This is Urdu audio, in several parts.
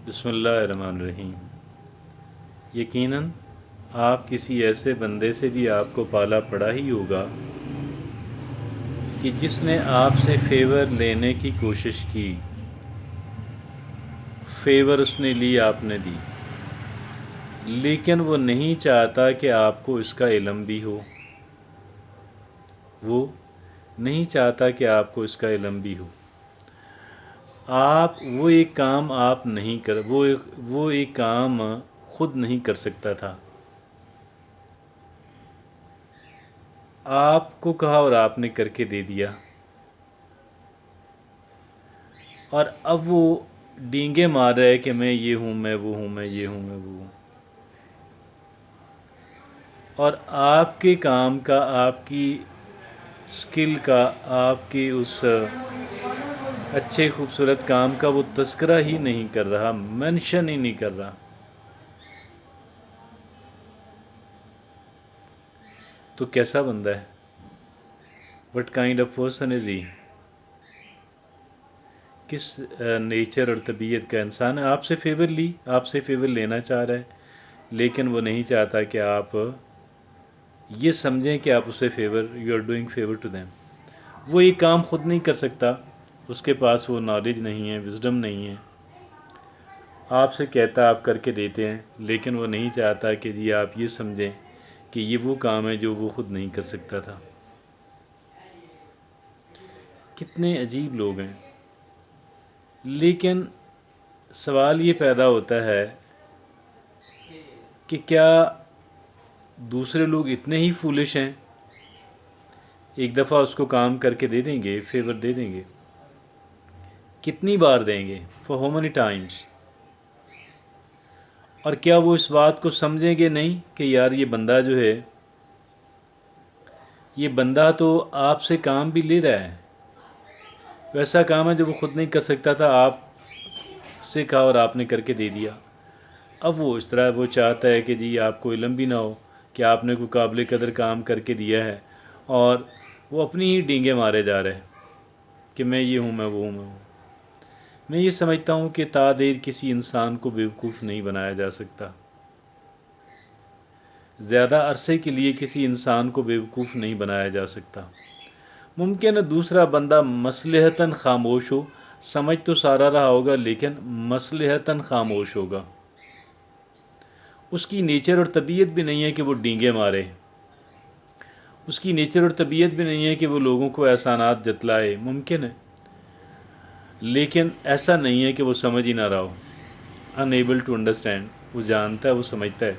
بسم اللہ الرحمن الرحیم۔ یقیناً آپ کسی ایسے بندے سے بھی آپ کو پالا پڑا ہی ہوگا کہ جس نے آپ سے فیور لینے کی کوشش کی، فیور اس نے لی، آپ نے دی، لیکن وہ نہیں چاہتا کہ آپ کو اس کا علم بھی ہو، وہ نہیں چاہتا کہ آپ کو اس کا علم بھی ہو۔ وہ ایک کام آپ نہیں کر وہ ایک کام خود نہیں کر سکتا تھا، آپ کو کہا اور آپ نے کر کے دے دیا، اور اب وہ ڈینگے مار رہا ہے کہ میں یہ ہوں، میں وہ ہوں، میں یہ ہوں، میں وہ ہوں۔ اور آپ کے کام کا، آپ کی سکل کا، آپ کے اس اچھے خوبصورت کام کا وہ تذکرہ ہی نہیں کر رہا، مینشن ہی نہیں کر رہا، تو کیسا بندہ ہے؟ What kind of person is he? کس نیچر اور طبیعت کا انسان ہے؟ آپ سے فیور لی، آپ سے فیور لینا چاہ رہا ہے، لیکن وہ نہیں چاہتا کہ آپ یہ سمجھیں کہ آپ اسے you are doing favour to them. وہ یہ کام خود نہیں کر سکتا، اس کے پاس وہ نالج نہیں ہے، وزڈم نہیں ہے، آپ سے کہتا آپ کر کے دیتے ہیں، لیکن وہ نہیں چاہتا کہ جی آپ یہ سمجھیں کہ یہ وہ کام ہے جو وہ خود نہیں کر سکتا تھا۔ کتنے عجیب لوگ ہیں۔ لیکن سوال یہ پیدا ہوتا ہے کہ کیا دوسرے لوگ اتنے ہی فولش ہیں؟ ایک دفعہ اس کو کام کر کے دے دیں گے، فیور دے دیں گے، کتنی بار دیں گے؟ For how many Times? اور کیا وہ اس بات کو سمجھیں گے نہیں کہ یار یہ بندہ جو ہے، یہ بندہ تو آپ سے کام بھی لے رہا ہے، ویسا کام ہے جو وہ خود نہیں کر سکتا تھا، آپ سے کہا اور آپ نے کر کے دے دیا۔ اب وہ اس طرح وہ چاہتا ہے کہ جی آپ کو علم بھی نہ ہو کہ آپ نے کوئی قابل قدر کام کر کے دیا ہے، اور وہ اپنی ہی ڈینگے مارے جا رہے ہیں کہ میں یہ ہوں، میں وہ ہوں، میں وہ۔ میں یہ سمجھتا ہوں کہ تا دیر کسی انسان کو بیوقوف نہیں بنایا جا سکتا، زیادہ عرصے کے لیے کسی انسان کو بیوقوف نہیں بنایا جا سکتا۔ ممکن ہے دوسرا بندہ مصلحتاً خاموش ہو، سمجھ تو سارا رہا ہوگا لیکن مصلحتاً خاموش ہوگا، اس کی نیچر اور طبیعت بھی نہیں ہے کہ وہ ڈینگے مارے، اس کی نیچر اور طبیعت بھی نہیں ہے کہ وہ لوگوں کو احسانات جتلائے، ممکن ہے، لیکن ایسا نہیں ہے کہ وہ سمجھ ہی نہ رہا ہو، unable to understand، وہ جانتا ہے، وہ سمجھتا ہے۔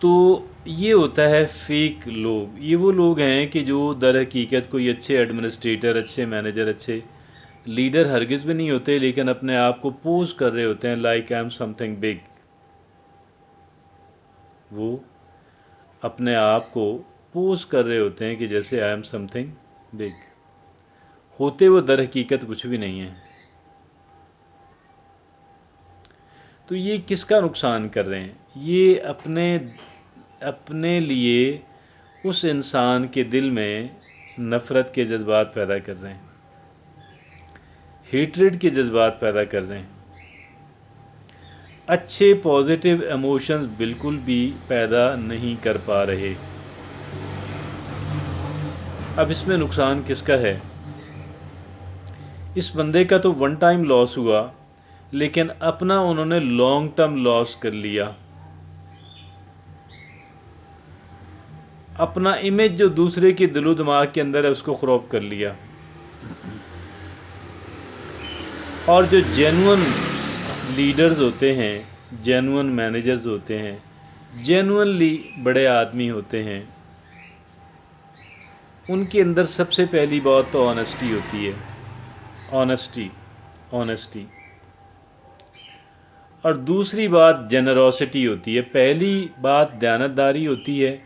تو یہ ہوتا ہے فیک لوگ۔ یہ وہ لوگ ہیں کہ جو در حقیقت کوئی اچھے ایڈمنسٹریٹر، اچھے مینیجر، اچھے لیڈر ہرگز بھی نہیں ہوتے، لیکن اپنے آپ کو پوز کر رہے ہوتے ہیں like I am some thing big. وہ اپنے آپ کو پوز کر رہے ہوتے ہیں کہ جیسے I am some thing big, ہوتے وہ در حقیقت کچھ بھی نہیں ہیں۔ تو یہ کس کا نقصان کر رہے ہیں؟ یہ اپنے لیے اس انسان کے دل میں نفرت کے جذبات پیدا کر رہے ہیں، ہیٹریڈ کے جذبات پیدا کر رہے ہیں، اچھے پازیٹیو ایموشنز بالکل بھی پیدا نہیں کر پا رہے۔ اب اس میں نقصان کس کا ہے؟ اس بندے کا تو ون ٹائم لاس ہوا، لیکن اپنا انہوں نے لانگ ٹرم لاس کر لیا، اپنا امیج جو دوسرے کے دل و دماغ کے اندر ہے اس کو خراب کر لیا۔ اور جو جینون لیڈرز ہوتے ہیں، جینون مینیجرز ہوتے ہیں، جینونلی بڑے آدمی ہوتے ہیں، ان کے اندر سب سے پہلی بات تو آنیسٹی ہوتی ہے، آنیسٹی، اور دوسری بات جنروسٹی ہوتی ہے۔ پہلی بات دیانتداری ہوتی ہے،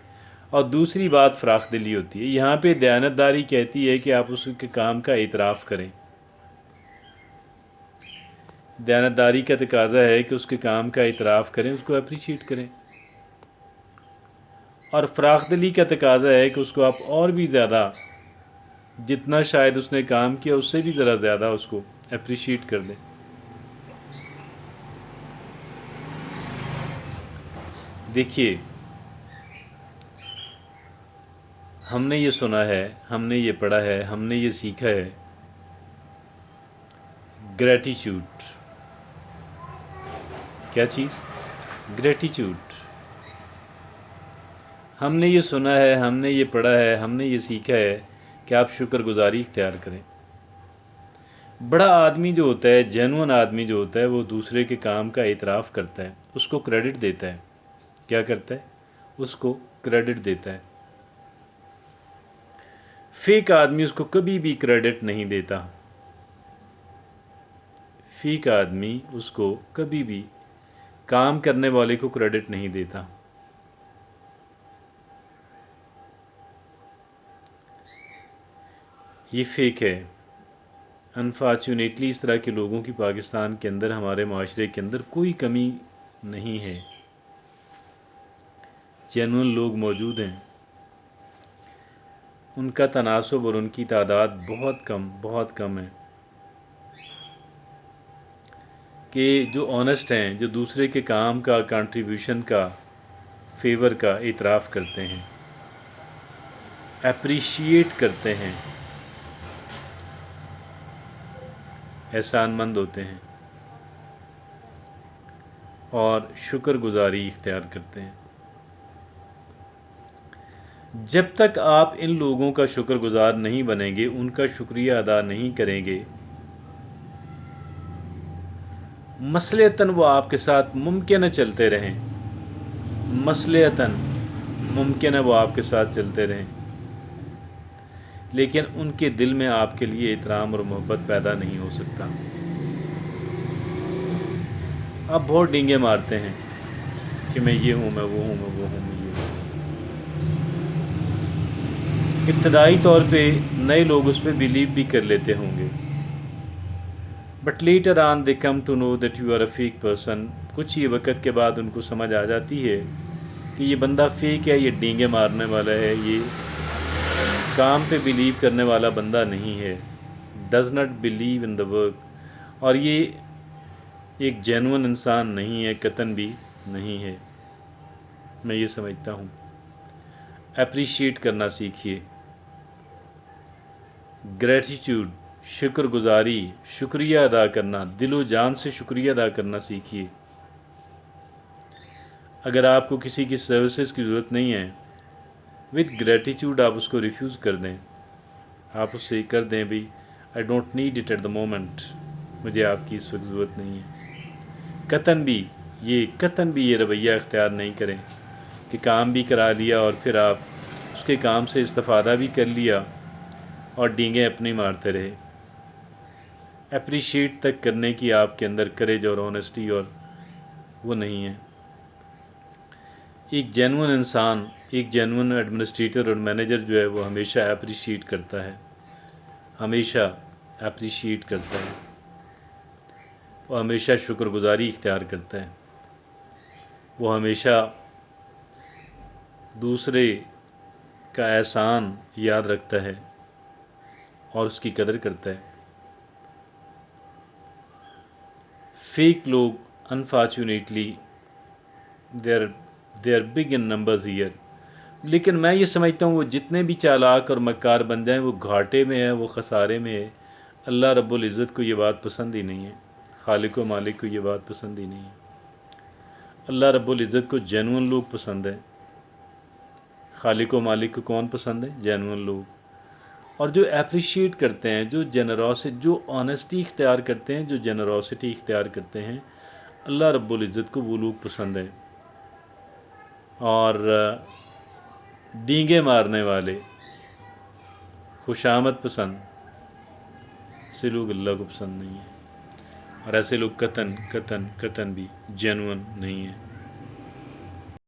اور دوسری بات فراخ دلی ہوتی ہے۔ یہاں پہ دیانتداری کہتی ہے کہ آپ اس کے کام کا اعتراف کریں، دیانتداری کا تقاضا ہے کہ اس کے کام کا اعتراف کریں، اس کو اپریشیٹ کریں، اور فراخ دلی کا تقاضا ہے کہ اس کو آپ اور بھی زیادہ، جتنا شاید اس نے کام کیا اس سے بھی ذرا زیادہ اس کو اپریشیٹ کر دیں۔ دیکھیے، ہم نے یہ سنا ہے، ہم نے یہ پڑھا ہے، ہم نے یہ سیکھا ہے، گریٹیچیوڈ۔ کیا چیز؟ گریٹیچیوڈ۔ ہم نے یہ سنا ہے، ہم نے یہ پڑھا ہے، ہم نے یہ سیکھا ہے کہ آپ شکر گزاری اختیار کریں۔ بڑا آدمی جو ہوتا ہے، جینون آدمی جو ہوتا ہے، وہ دوسرے کے کام کا اعتراف کرتا ہے، اس کو کریڈٹ دیتا ہے۔ کیا کرتا ہے؟ اس کو کریڈٹ دیتا ہے۔ فیک آدمی اس کو کبھی بھی کریڈٹ نہیں دیتا۔ فیک آدمی اس کو کبھی بھی کام کرنے والے کو کریڈٹ نہیں دیتا۔ یہ فیک ہے۔ انفارچونیٹلی اس طرح کے لوگوں کی پاکستان کے اندر، ہمارے معاشرے کے اندر کوئی کمی نہیں ہے۔ جینون لوگ موجود ہیں، ان کا تناسب اور ان کی تعداد بہت کم ہے، کہ جو آنیسٹ ہیں، جو دوسرے کے کام کا، کنٹریبیوشن کا، فیور کا اعتراف کرتے ہیں، اپریشیٹ کرتے ہیں، احسان مند ہوتے ہیں اور شکر گزاری اختیار کرتے ہیں۔ جب تک آپ ان لوگوں کا شکر گزار نہیں بنیں گے، ان کا شکریہ ادا نہیں کریں گے، مصلحتاً وہ آپ کے ساتھ ممکن ہے چلتے رہیں، مصلحتاً ممکن ہے وہ آپ کے ساتھ چلتے رہیں، لیکن ان کے دل میں آپ کے لیے احترام اور محبت پیدا نہیں ہو سکتا۔ آپ بہت ڈینگے مارتے ہیں کہ میں یہ ہوں، میں وہ ہوں، میں وہ ہوں، میں یہ ہوں۔ ابتدائی طور پہ نئے لوگ اس پہ بلیو بھی کر لیتے ہوں گے، but later on they come to know that you are a fake person. کچھ ہی وقت کے بعد ان کو سمجھ آ جاتی ہے کہ یہ بندہ فیک ہے، یہ ڈینگے مارنے والا ہے، یہ کام پہ بلیو کرنے والا بندہ نہیں ہے، does not believe in the work, اور یہ ایک جینون انسان نہیں ہے، قطعاً بھی نہیں ہے۔ میں یہ سمجھتا ہوں، اپریشیٹ کرنا سیکھیے، گریٹیچیوڈ، شکر گزاری، شکریہ ادا کرنا، دل و جان سے شکریہ ادا کرنا سیکھیے۔ اگر آپ کو کسی کی سروسز کی ضرورت نہیں ہے، وتھ گریٹیچیوڈ آپ اس کو ریفیوز کر دیں، آپ اس سے کر دیں بھی I don't need it at the moment, مجھے آپ کی اس وقت ضرورت نہیں ہے۔ قطعاً بھی یہ رویہ اختیار نہیں کریں کہ کام بھی کرا لیا اور پھر آپ اس کے کام سے استفادہ بھی کر لیا اور ڈینگیں اپنی مارتے رہے۔ اپریشیٹ تک کرنے کی آپ کے اندر کریج اور آنیسٹی اور وہ نہیں ہے۔ ایک جینون انسان، ایک جینون ایڈمنسٹریٹر اور مینیجر جو ہے، وہ ہمیشہ اپریشیٹ کرتا ہے، ہمیشہ اپریشیٹ کرتا ہے، وہ ہمیشہ شکر گزاری اختیار کرتا ہے، وہ ہمیشہ دوسرے کا احسان یاد رکھتا ہے اور اس کی قدر کرتا ہے۔ فیک لوگ unfortunately they are big in numbers here, لیکن میں یہ سمجھتا ہوں وہ جتنے بھی چالاک اور مکار بن جائیں، وہ گھاٹے میں ہے، وہ خسارے میں ہے۔ اللہ رب العزت کو یہ بات پسند ہی نہیں ہے، خالق و مالک کو یہ بات پسند ہی نہیں ہے۔ اللہ رب العزت کو جینون لوگ پسند ہیں، خالق و مالک کو کون پسند ہے؟ جینون لوگ۔ اور جو اپریشیٹ کرتے ہیں، جو آنیسٹی اختیار کرتے ہیں، جو جنروسٹی اختیار کرتے ہیں، اللہ رب العزت کو وہ لوگ پسند ہیں۔ اور ڈینگے مارنے والے، خوشامد پسند سے لوگ اللہ کو پسند نہیں ہیں، اور ایسے لوگ قطعاً بھی جینون نہیں ہیں۔